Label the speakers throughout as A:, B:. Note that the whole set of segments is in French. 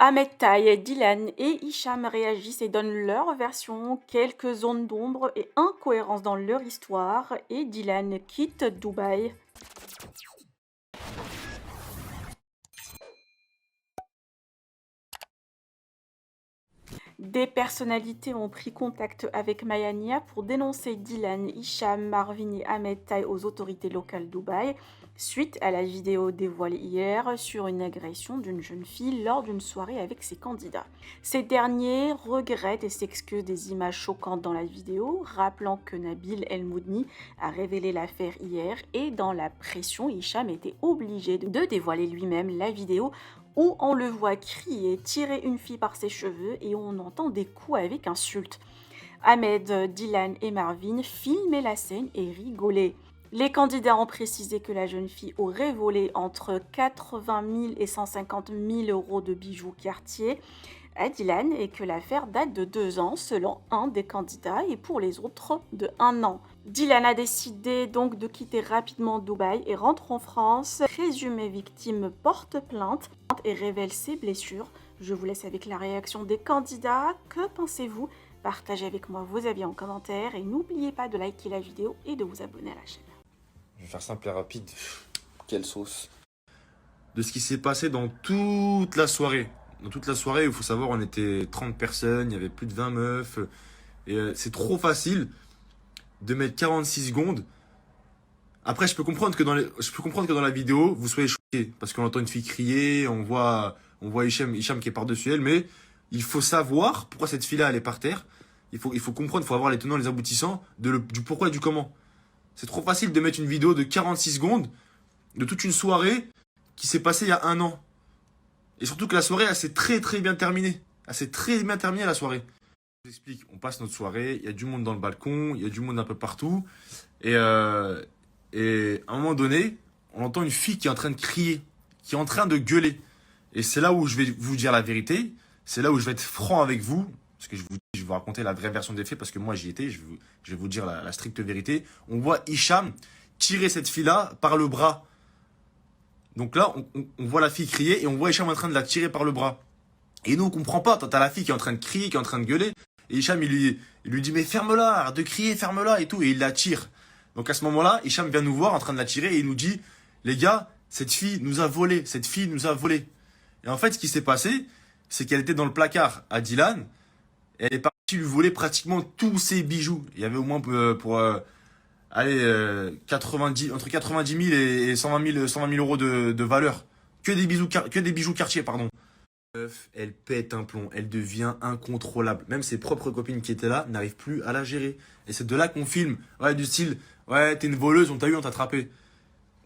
A: Ahmed Taï, Dylan et Hicham réagissent et donnent leur version, quelques zones d'ombre et incohérences dans leur histoire, et Dylan quitte Dubaï. Des personnalités ont pris contact avec Mayania pour dénoncer Dylan, Hicham, Marvin et Ahmed Taï aux autorités locales Dubaï, suite à la vidéo dévoilée hier sur une agression d'une jeune fille lors d'une soirée avec ses candidats. Ces derniers regrettent et s'excusent des images choquantes dans la vidéo, rappelant que Nabil El Moudni a révélé l'affaire hier et dans la pression, Hicham était obligé de dévoiler lui-même la vidéo où on le voit crier, tirer une fille par ses cheveux et on entend des coups avec insultes. Ahmed, Dylan et Marvin filmaient la scène et rigolaient. Les candidats ont précisé que la jeune fille aurait volé entre 80 000 et 150 000 euros de bijoux Cartier à Dylan et que l'affaire date de 2 ans selon un des candidats et pour les autres de 1 an. Dylan a décidé donc de quitter rapidement Dubaï et rentre en France. Présumée victime porte plainte et révèle ses blessures. Je vous laisse avec la réaction des candidats. Que pensez-vous? Partagez avec moi vos avis en commentaire et n'oubliez pas de liker la vidéo et de vous abonner à la chaîne.
B: Je vais faire simple et rapide. Quelle sauce. De ce qui s'est passé dans toute la soirée. Dans toute la soirée, il faut savoir, on était 30 personnes, il y avait plus de 20 meufs. Et c'est trop facile de mettre 46 secondes. Après, je peux comprendre que dans la vidéo, vous soyez choqués. Parce qu'on entend une fille crier, on voit Hicham qui est par-dessus elle. Mais il faut savoir pourquoi cette fille-là, elle est par terre. Il faut comprendre, il faut avoir les tenants et les aboutissants du pourquoi et du comment. C'est trop facile de mettre une vidéo de 46 secondes de toute une soirée qui s'est passée il y a 1 an. Et surtout que la soirée, elle s'est très très bien terminée. Elle s'est très bien terminée la soirée. Je vous explique, on passe notre soirée, il y a du monde dans le balcon, il y a du monde un peu partout. Et à un moment donné, on entend une fille qui est en train de crier, qui est en train de gueuler. Et c'est là où je vais vous dire la vérité, c'est là où je vais être franc avec vous, parce que je vais vous raconter la vraie version des faits, parce que moi j'y étais, je vais vous dire la stricte vérité. On voit Hicham tirer cette fille-là par le bras. Donc là, on voit la fille crier et on voit Hicham en train de la tirer par le bras. Et nous, on comprend pas. T'as la fille qui est en train de crier, qui est en train de gueuler. Et Hicham, il lui dit, mais ferme-la, arrête de crier, ferme-la et tout. Et il la tire. Donc à ce moment-là, Hicham vient nous voir en train de la tirer et il nous dit, les gars, cette fille nous a volé, cette fille nous a volé. Et en fait, ce qui s'est passé, c'est qu'elle était dans le placard à Dylan. Et elle est partie lui voler pratiquement tous ses bijoux. Il y avait au moins entre 90 000 et 120 000 euros de valeur. Que des bijoux Cartier, pardon. Meuf, elle pète un plomb, elle devient incontrôlable. Même ses propres copines qui étaient là n'arrivent plus à la gérer. Et c'est de là qu'on filme. Ouais, du style, ouais, t'es une voleuse, on t'a eu, on t'a attrapé.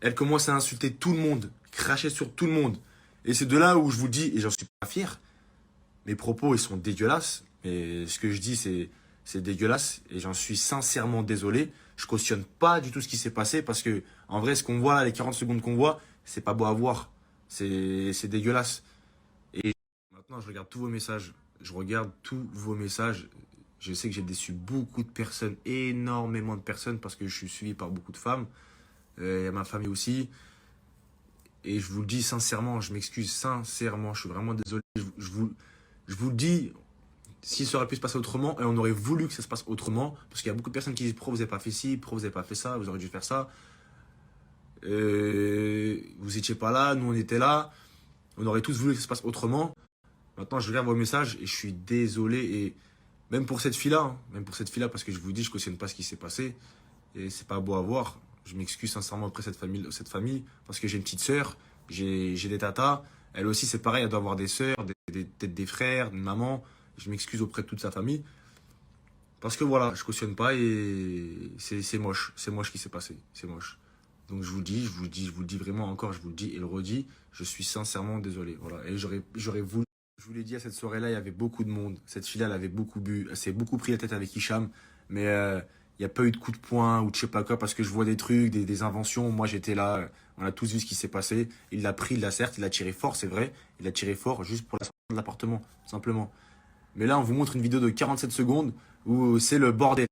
B: Elle commence à insulter tout le monde, cracher sur tout le monde. Et c'est de là où je vous dis, et j'en suis pas fier, mes propos, ils sont dégueulasses. Mais ce que je dis, c'est dégueulasse. Et j'en suis sincèrement désolé. Je cautionne pas du tout ce qui s'est passé parce que, en vrai, ce qu'on voit là, les 40 secondes qu'on voit, c'est pas beau à voir. C'est dégueulasse. Et maintenant, je regarde tous vos messages. Je regarde tous vos messages. Je sais que j'ai déçu beaucoup de personnes, énormément de personnes, parce que je suis suivi par beaucoup de femmes. Et ma famille aussi. Et je vous le dis sincèrement, je m'excuse sincèrement. Je suis vraiment désolé. Je vous le dis, si ça aurait pu se passer autrement, et on aurait voulu que ça se passe autrement, parce qu'il y a beaucoup de personnes qui disent pourquoi vous n'avez pas fait ci, pourquoi vous n'avez pas fait ça, vous auriez dû faire ça. Vous étiez pas là, nous on était là. On aurait tous voulu que ça se passe autrement. Maintenant, je regarde vos messages et je suis désolé. Et même pour cette fille-là, parce que je vous dis, je cautionne pas ce qui s'est passé. Et c'est pas beau à voir. Je m'excuse sincèrement auprès de cette famille, parce que j'ai une petite sœur, j'ai des tatas. Elle aussi, c'est pareil, elle doit avoir des sœurs, peut-être des frères, une maman. Je m'excuse auprès de toute sa famille. Parce que voilà, je cautionne pas et c'est moche. C'est moche ce qui s'est passé. C'est moche. Donc je vous le dis vraiment encore, je vous le dis et le redis, je suis sincèrement désolé. Voilà. Et j'aurais voulu. Je vous l'ai dit, à cette soirée-là, il y avait beaucoup de monde. Cette fille-là, elle avait beaucoup bu. Elle s'est beaucoup pris la tête avec Hicham. Mais il n'y a pas eu de coup de poing ou de je sais pas quoi, parce que je vois des trucs, des inventions. Moi, j'étais là. On a tous vu ce qui s'est passé. Il l'a pris, certes, il l'a tiré fort, c'est vrai. Il l'a tiré fort juste pour la sortie de l'appartement, simplement. Mais là, on vous montre une vidéo de 47 secondes où c'est le bordel.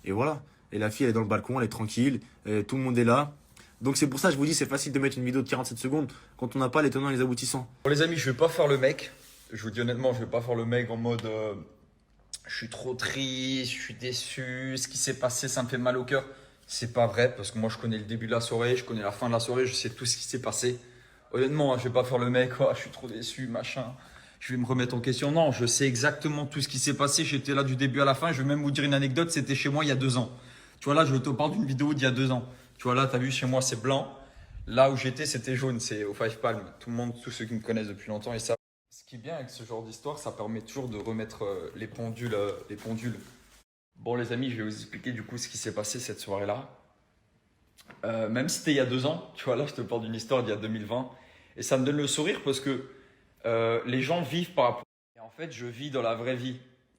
B: Et voilà. Et la fille, elle est dans le balcon, elle est tranquille. Et tout le monde est là. Donc c'est pour ça que je vous dis, c'est facile de mettre une vidéo de 47 secondes quand on n'a pas les tenants et les aboutissants.
C: Bon les amis, je vais pas faire le mec. Je vous dis honnêtement, je vais pas faire le mec en mode je suis trop triste, je suis déçu, ce qui s'est passé, ça me fait mal au cœur. C'est pas vrai parce que moi je connais le début de la soirée, je connais la fin de la soirée, je sais tout ce qui s'est passé. Honnêtement, hein, je vais pas faire le mec, oh, je suis trop déçu, machin. Je vais me remettre en question. Non, je sais exactement tout ce qui s'est passé. J'étais là du début à la fin. Je vais même vous dire une anecdote. C'était chez moi il y a 2 ans. Tu vois, là, je te parle d'une vidéo d'il y a 2 ans. Tu vois, là, tu as vu, chez moi, c'est blanc. Là où j'étais, c'était jaune. C'est au Five Palm. Tout le monde, tous ceux qui me connaissent depuis longtemps, ils savent. Ce qui est bien avec ce genre d'histoire, ça permet toujours de remettre les pendules, les pendules. Bon, les amis, je vais vous expliquer du coup ce qui s'est passé cette soirée-là. Même si c'était il y a 2 ans, tu vois, là, je te parle d'une histoire d'il y a 2020. Et ça me donne le sourire parce que les gens vivent par rapport. Et en fait, je vis dans la vraie vie.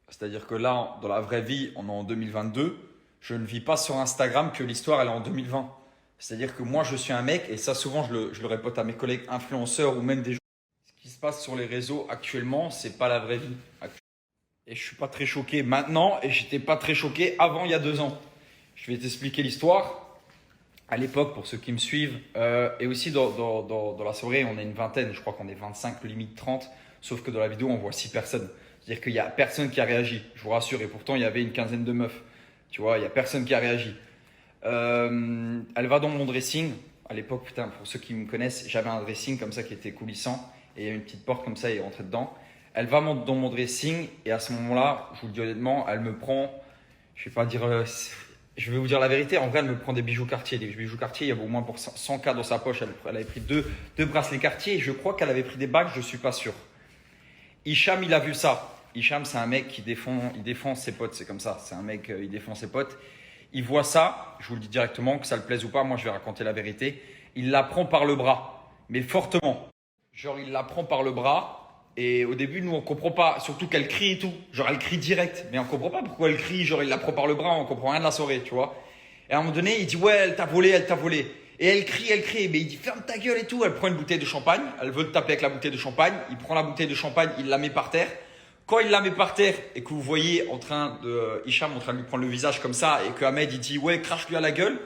C: C'est-à-dire que là, dans la vraie vie, on est en 2022. Je ne vis pas sur Instagram que l'histoire, elle est en 2020. C'est-à-dire que moi, je suis un mec, et ça, souvent, je le répète à mes collègues influenceurs ou même des gens. Ce qui se passe sur les réseaux actuellement, c'est pas la vraie vie. Et je suis pas très choqué maintenant, et j'étais pas très choqué avant, il y a 2 ans. Je vais t'expliquer l'histoire. À l'époque, pour ceux qui me suivent, et aussi dans la soirée, on est une vingtaine, je crois qu'on est 25, limite 30, sauf que dans la vidéo, on voit 6 personnes. C'est-à-dire qu'il n'y a personne qui a réagi, je vous rassure, et pourtant, il y avait une quinzaine de meufs. Tu vois, il n'y a personne qui a réagi. Elle va dans mon dressing. À l'époque, putain, pour ceux qui me connaissent, j'avais un dressing comme ça qui était coulissant, et il y a une petite porte comme ça, et elle rentrait dedans. Elle va dans mon dressing, et à ce moment-là, je vous le dis honnêtement, elle me prend, je vais pas dire... je vais vous dire la vérité, en vrai, elle me prend des bijoux Cartier. Des bijoux Cartier, il y avait au moins pour 100K dans sa poche. Elle avait pris deux bracelets Cartier et je crois qu'elle avait pris des bagues, je ne suis pas sûr. Hicham, il a vu ça. Hicham, c'est un mec qui défend ses potes, c'est comme ça. C'est un mec, il défend ses potes. Il voit ça, je vous le dis directement, que ça le plaise ou pas, moi je vais raconter la vérité. Il la prend par le bras, mais fortement. Genre, il la prend par le bras. Et au début, nous, on comprend pas, surtout qu'elle crie et tout. Genre, elle crie direct, mais on comprend pas pourquoi elle crie. Genre, il la prend par le bras, on comprend rien de la soirée, tu vois. Et à un moment donné, il dit, ouais, elle t'a volé, elle t'a volé. Et elle crie, mais il dit, ferme ta gueule et tout. Elle prend une bouteille de champagne, elle veut le taper avec la bouteille de champagne. Il prend la bouteille de champagne, il la met par terre. Quand il la met par terre et que vous voyez Hicham en train de lui prendre le visage comme ça, et que Ahmed, il dit, ouais, crache-lui à la gueule.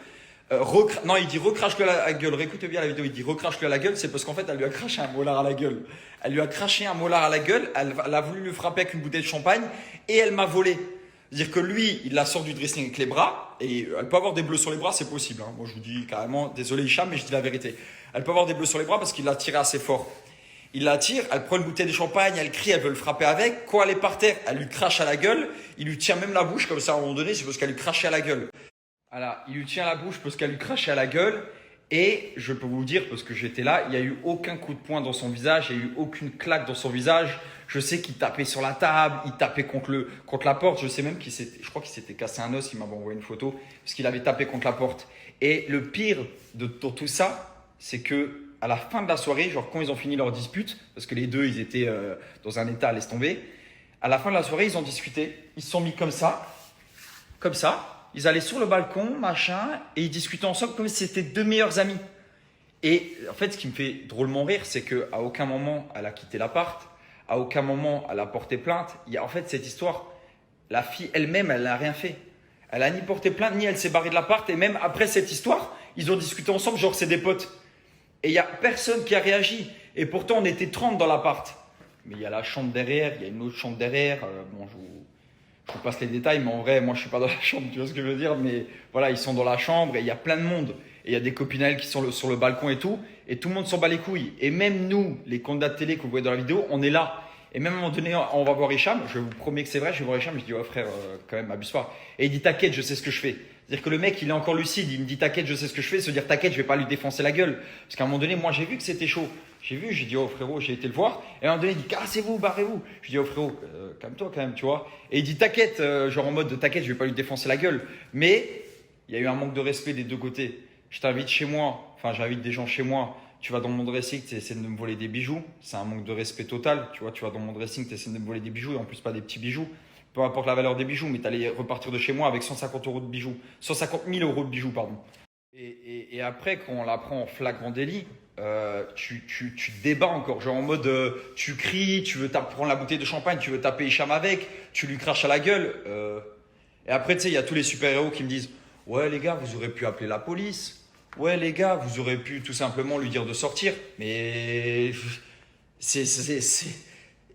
C: Non, il dit recrache-lui à la gueule. Réécoutez bien la vidéo. Il dit recrache-lui à la gueule. C'est parce qu'en fait, elle lui a craché un molar à la gueule. Elle lui a craché un molar à la gueule. Elle a voulu le frapper avec une bouteille de champagne et elle m'a volé. C'est-à-dire que lui, il la sort du dressing avec les bras et elle peut avoir des bleus sur les bras, c'est possible. Hein. Moi, je vous dis carrément, désolé Hicham, mais je dis la vérité. Elle peut avoir des bleus sur les bras parce qu'il l'a tiré assez fort. Il la tire, elle prend une bouteille de champagne, elle crie, elle veut le frapper avec. Quand elle est par terre, elle lui crache à la gueule. Il lui tient même la bouche comme ça à un moment donné, c'est parce qu'elle lui crachait à la gueule. Voilà, il lui tient la bouche parce qu'elle lui crachait à la gueule. Et je peux vous dire, parce que j'étais là, il n'y a eu aucun coup de poing dans son visage, il n'y a eu aucune claque dans son visage. Je sais qu'il tapait sur la table, il tapait contre la porte. Je sais même je crois qu'il s'était cassé un os, il m'avait envoyé une photo, parce qu'il avait tapé contre la porte. Et le pire dans tout ça, c'est que à la fin de la soirée, genre quand ils ont fini leur dispute, parce que les deux, ils étaient dans un état à laisse tomber, à la fin de la soirée, ils ont discuté, ils se sont mis comme ça. Ils allaient sur le balcon, machin, et ils discutaient ensemble comme si c'était 2 meilleurs amis. Et en fait, ce qui me fait drôlement rire, c'est qu'à aucun moment, elle a quitté l'appart, à aucun moment, elle a porté plainte. En fait, cette histoire, la fille elle-même, elle n'a rien fait. Elle n'a ni porté plainte, ni elle s'est barrée de l'appart. Et même après cette histoire, ils ont discuté ensemble, genre c'est des potes. Et il n'y a personne qui a réagi. Et pourtant, on était 30 dans l'appart. Mais il y a la chambre derrière, il y a une autre chambre derrière. Bon, je vous passe les détails, mais en vrai, moi, je suis pas dans la chambre, tu vois ce que je veux dire. Mais voilà, ils sont dans la chambre et il y a plein de monde. Et il y a des copines à elles qui sont sur le balcon et tout. Et tout le monde s'en bat les couilles. Et même nous, les candidats de télé que vous voyez dans la vidéo, on est là. Et même à un moment donné, on va voir Hicham. Je vous promets que c'est vrai, je vais voir Hicham. Je dis, oh frère, quand même, abuse pas. Et il dit, t'inquiète, je sais ce que je fais. C'est-à-dire que le mec, il est encore lucide. Il me dit, t'inquiète, je sais ce que je fais. Se dire, t'inquiète, je vais pas lui défoncer la gueule. Parce qu'à un moment donné, moi, j'ai vu que c'était chaud. J'ai dit, oh frérot, j'ai été le voir. Et à un moment donné, il dit, cassez-vous, barrez-vous. Je dis, oh frérot, calme-toi quand même, tu vois. Et il dit, t'inquiète, genre en mode, t'inquiète, je vais pas lui défoncer la gueule. Mais il y a eu un manque de respect des deux côtés. Je t'invite chez moi, enfin, j'invite des gens chez moi. Tu vas dans mon dressing, tu essaies de me voler des bijoux. C'est un manque de respect total. Tu vois, tu vas dans mon dressing, tu essaies de me voler des bijoux. Et en plus, pas des petits bijoux. Peu importe la valeur des bijoux, mais tu allais repartir de chez moi avec 150 euros de bijoux. 150 000 euros de bijoux, pardon. Et après, quand on la prend en flagrant délit, tu te débats encore. Genre en mode, tu cries, tu veux prendre la bouteille de champagne, tu veux taper Hicham avec, tu lui craches à la gueule. Et après, tu sais, il y a tous les super-héros qui me disent, ouais, les gars, vous aurez pu appeler la police. Ouais, les gars, vous aurez pu tout simplement lui dire de sortir. Mais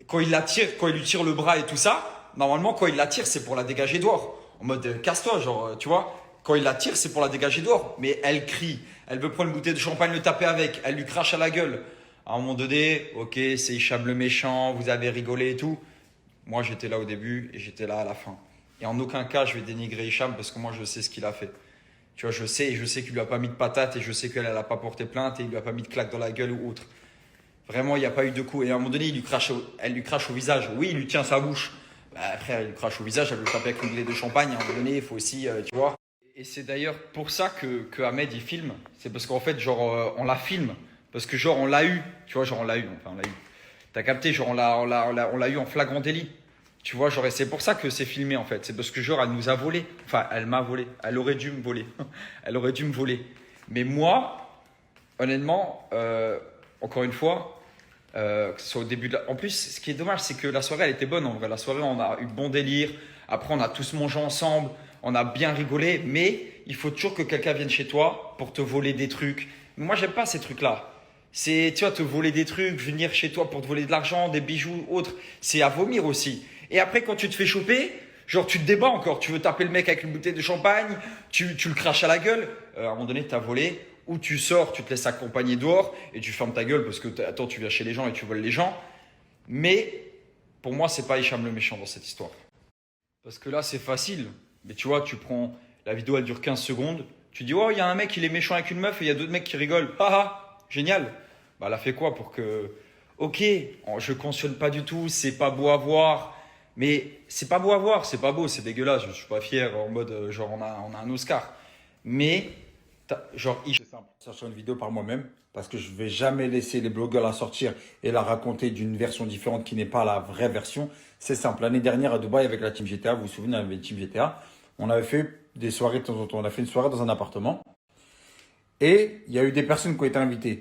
C: quand il la tire, quand il lui tire le bras et tout ça, normalement, quand il la tire, c'est pour la dégager dehors. En mode, casse-toi, genre, tu vois. Quand il la tire, c'est pour la dégager dehors. Mais elle crie, elle veut prendre une bouteille de champagne, le taper avec, elle lui crache à la gueule. À un moment donné, ok, c'est Hicham le méchant, vous avez rigolé et tout. Moi, j'étais là au début et j'étais là à la fin. Et en aucun cas, je vais dénigrer Hicham parce que moi, je sais ce qu'il a fait. Tu vois, je sais qu'il lui a pas mis de patate et je sais qu'elle n'a pas porté plainte et il lui a pas mis de claque dans la gueule ou autre. Vraiment, il n'y a pas eu de coup. Et à un moment donné, elle lui crache au visage. Oui, il lui tient sa bouche. Bah, après, elle lui crache au visage, elle lui tape avec une bouteille de champagne. À un moment donné, il faut aussi, tu vois. Et c'est d'ailleurs pour ça que Ahmed, il filme. C'est parce qu'en fait, genre, on la filme. Parce que genre, on l'a eu. Tu vois, genre, on l'a eu. Enfin, on l'a eu. T'as capté, genre, on l'a eu en flagrant délit. Tu vois, genre, et c'est pour ça que c'est filmé, en fait. C'est parce que, genre, elle nous a volé. Enfin, elle m'a volé. Elle aurait dû me voler. Elle aurait dû me voler. Mais moi, honnêtement, encore une fois, que ce soit au début de la... En plus, ce qui est dommage, c'est que la soirée, elle était bonne, en vrai. La soirée, on a eu bon délire. Après, on a tous mangé ensemble. On a bien rigolé. Mais il faut toujours que quelqu'un vienne chez toi pour te voler des trucs. Moi, j'aime pas ces trucs-là. C'est, tu vois, te voler des trucs, venir chez toi pour te voler de l'argent, des bijoux, autres. C'est à vomir aussi. Et après, quand tu te fais choper, genre, tu te débats encore. Tu veux taper le mec avec une bouteille de champagne, tu le craches à la gueule. À un moment donné, tu as volé. Ou tu sors, tu te laisses accompagner dehors et tu fermes ta gueule parce que, attends, tu viens chez les gens et tu voles les gens. Mais pour moi, c'est pas Hicham le méchant dans cette histoire. Parce que là, c'est facile. Mais tu vois, tu prends la vidéo, elle dure 15 secondes. Tu dis, oh, il y a un mec, il est méchant avec une meuf et il y a d'autres mecs qui rigolent. Ah ah, génial. Bah, elle a fait quoi pour que. Ok, je cautionne pas du tout, c'est pas beau à voir. Mais c'est pas beau à voir, c'est pas beau, c'est dégueulasse. Je suis pas fier en mode genre on a un Oscar. Mais genre
D: C'est simple. Sortir une vidéo par moi-même parce que je vais jamais laisser les blogueurs la sortir et la raconter d'une version différente qui n'est pas la vraie version. C'est simple. L'année dernière à Dubaï avec la team GTA, vous vous souvenez, on avait une team GTA. On avait fait des soirées de temps en temps. On a fait une soirée dans un appartement et il y a eu des personnes qui ont été invitées.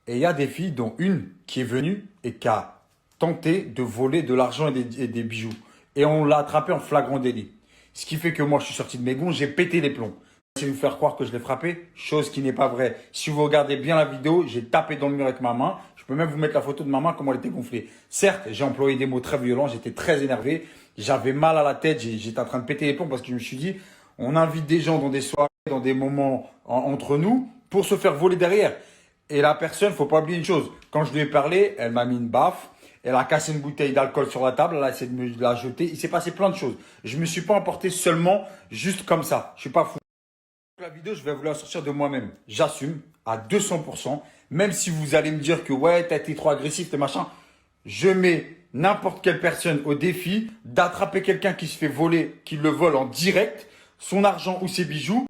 D: Et il y a des filles, dont une qui est venue et qui a tenté de voler de l'argent et des bijoux. Et on l'a attrapé en flagrant délit. Ce qui fait que moi, je suis sorti de mes gonds, j'ai pété les plombs. Essayé de vous faire croire que je l'ai frappé, chose qui n'est pas vraie. Si vous regardez bien la vidéo, j'ai tapé dans le mur avec ma main. Je peux même vous mettre la photo de ma main, comment elle était gonflée. Certes, j'ai employé des mots très violents, j'étais très énervé. J'avais mal à la tête, j'étais en train de péter les plombs parce que je me suis dit, on invite des gens dans des soirées, dans des moments entre nous pour se faire voler derrière. Et la personne, faut pas oublier une chose. Quand je lui ai parlé, elle m'a mis une baffe. Elle a cassé une bouteille d'alcool sur la table. Elle a essayé de me la jeter. Il s'est passé plein de choses. Je me suis pas emporté seulement juste comme ça. Je suis pas fou. La vidéo, je vais vous la sortir de moi-même. J'assume à 200%. Même si vous allez me dire que ouais, t'as été trop agressif, t'es machin. Je mets n'importe quelle personne au défi d'attraper quelqu'un qui se fait voler, qui le vole en direct, son argent ou ses bijoux,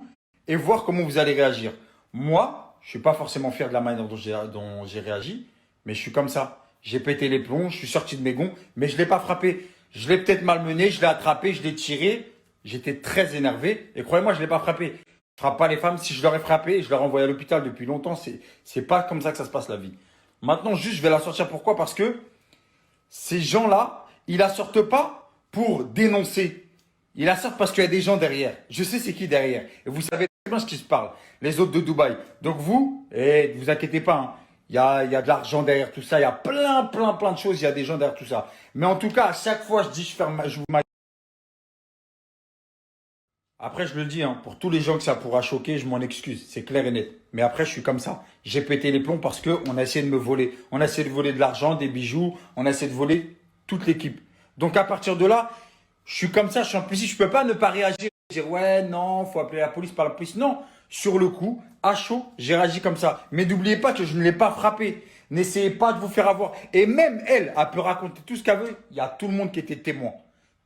D: et voir comment vous allez réagir. Moi, je suis pas forcément fier de la manière dont j'ai réagi, mais je suis comme ça. J'ai pété les plombs, je suis sorti de mes gonds, mais je l'ai pas frappé. Je l'ai peut-être malmené, je l'ai attrapé, je l'ai tiré. J'étais très énervé et croyez-moi, je l'ai pas frappé. Je frappe pas les femmes. Si je l'aurais frappé, je l'aurais envoyé à l'hôpital depuis longtemps. C'est pas comme ça que ça se passe la vie. Maintenant, juste, je vais la sortir. Pourquoi? Parce que ces gens-là, ils la sortent pas pour dénoncer. Ils la sortent parce qu'il y a des gens derrière. Je sais c'est qui derrière. Et vous savez très bien ce qui se parle. Les autres de Dubaï. Donc vous, vous inquiétez pas. Hein. Il y a de l'argent derrière tout ça. Il y a plein de choses. Il y a des gens derrière tout ça. Mais en tout cas, à chaque fois, je dis, je vous. Après, je le dis, hein, pour tous les gens que ça pourra choquer, je m'en excuse. C'est clair et net. Mais après, je suis comme ça. J'ai pété les plombs parce qu'on a essayé de me voler. On a essayé de voler de l'argent, des bijoux. On a essayé de voler toute l'équipe. Donc, à partir de là, je suis comme ça. Je suis impulsif. Je peux pas ne pas réagir. Dire, ouais, non, faut appeler la police par la police. Non, sur le coup, à chaud, j'ai réagi comme ça. Mais n'oubliez pas que je ne l'ai pas frappé. N'essayez pas de vous faire avoir. Et même elle peut raconter tout ce qu'elle veut. Il y a tout le monde qui était témoin.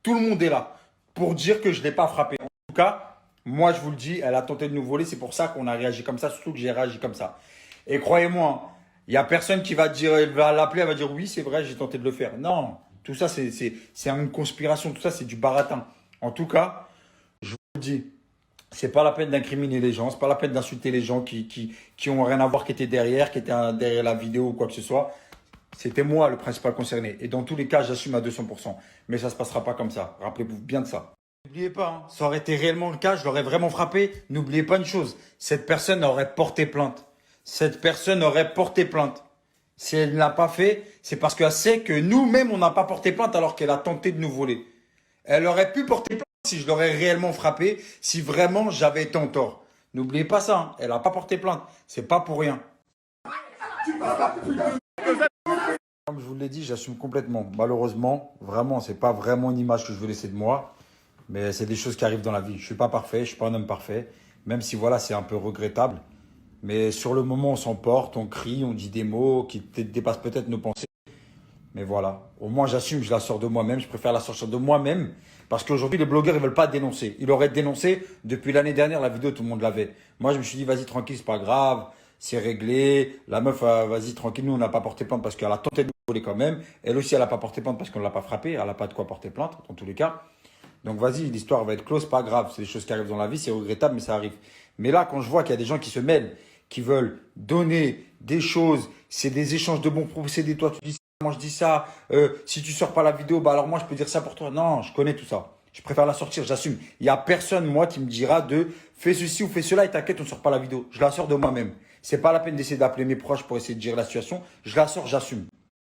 D: Tout le monde est là pour dire que je ne l'ai pas frappé. En tout cas, moi, je vous le dis, elle a tenté de nous voler. C'est pour ça qu'on a réagi comme ça, surtout que j'ai réagi comme ça. Et croyez-moi, il n'y a personne qui va dire, elle va l'appeler, elle va dire oui, c'est vrai, j'ai tenté de le faire. Non, tout ça, c'est une conspiration. Tout ça, c'est du baratin. En tout cas, je vous le dis, c'est pas la peine d'incriminer les gens, c'est pas la peine d'insulter les gens qui ont rien à voir, qui étaient derrière, qui étaient derrière la vidéo ou quoi que ce soit. C'était moi le principal concerné. Et dans tous les cas, j'assume à 200%. Mais ça se passera pas comme ça. Rappelez-vous bien de ça. N'oubliez pas, hein, ça aurait été réellement le cas, je l'aurais vraiment frappé. N'oubliez pas une chose, cette personne aurait porté plainte. Cette personne aurait porté plainte. Si elle ne l'a pas fait, c'est parce qu'elle sait que nous-mêmes, on n'a pas porté plainte alors qu'elle a tenté de nous voler. Elle aurait pu porter plainte si je l'aurais réellement frappé, si vraiment j'avais été en tort. N'oubliez pas ça, hein, elle n'a pas porté plainte. C'est pas pour rien. Comme je vous l'ai dit, j'assume complètement. Malheureusement, vraiment, c'est pas vraiment une image que je veux laisser de moi. Mais c'est des choses qui arrivent dans la vie. Je suis pas parfait, je suis pas un homme parfait. Même si voilà, c'est un peu regrettable. Mais sur le moment, on s'emporte, on crie, on dit des mots qui dépassent peut-être nos pensées. Mais voilà, au moins j'assume, je la sors de moi-même. Je préfère la sortir de moi-même. Parce qu'aujourd'hui, les blogueurs, ils veulent pas dénoncer. Ils auraient dénoncé depuis l'année dernière, la vidéo, tout le monde l'avait. Moi, je me suis dit, vas-y, tranquille, c'est pas grave. C'est réglé. La meuf, vas-y, tranquille, nous, on n'a pas porté plainte parce qu'elle a tenté de nous voler quand même. Elle aussi, elle n'a pas porté plainte parce qu'on ne l'a pas frappée. Elle n'a pas de quoi porter plainte, dans tous les cas. Donc vas-y, l'histoire va être close, pas grave. C'est des choses qui arrivent dans la vie, c'est regrettable, mais ça arrive. Mais là, quand je vois qu'il y a des gens qui se mêlent, qui veulent donner des choses, c'est des échanges de bons procédés. Toi, tu dis ça, moi je dis ça. Si tu sors pas la vidéo, bah alors moi je peux dire ça pour toi. Non, je connais tout ça. Je préfère la sortir, j'assume. Il y a personne, moi, qui me dira de fais ceci ou fais cela et t'inquiète, on ne sort pas la vidéo. Je la sors de moi-même. C'est pas la peine d'essayer d'appeler mes proches pour essayer de gérer la situation. Je la sors, j'assume.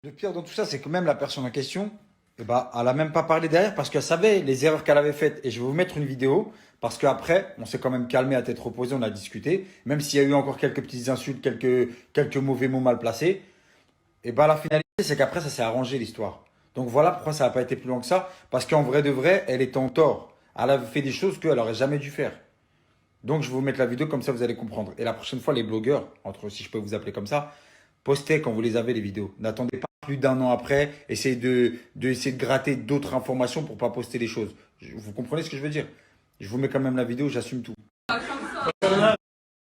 D: Le pire dans tout ça, c'est que même la personne en question, eh ben, elle a même pas parlé derrière parce qu'elle savait les erreurs qu'elle avait faites. Et je vais vous mettre une vidéo parce qu'après, on s'est quand même calmé à tête reposée, on a discuté. Même s'il y a eu encore quelques petites insultes, quelques mauvais mots mal placés. Et ben, la finalité, c'est qu'après, ça s'est arrangé l'histoire. Donc voilà pourquoi ça n'a pas été plus loin que ça. Parce qu'en vrai de vrai, elle était en tort. Elle avait fait des choses qu'elle aurait jamais dû faire. Donc je vais vous mettre la vidéo, comme ça vous allez comprendre. Et la prochaine fois, les blogueurs, entre si je peux vous appeler comme ça, postez quand vous les avez les vidéos. N'attendez pas plus d'un an après. Essayez essayer de gratter d'autres informations pour pas poster les choses. Vous comprenez ce que je veux dire? Je vous mets quand même la vidéo, j'assume tout.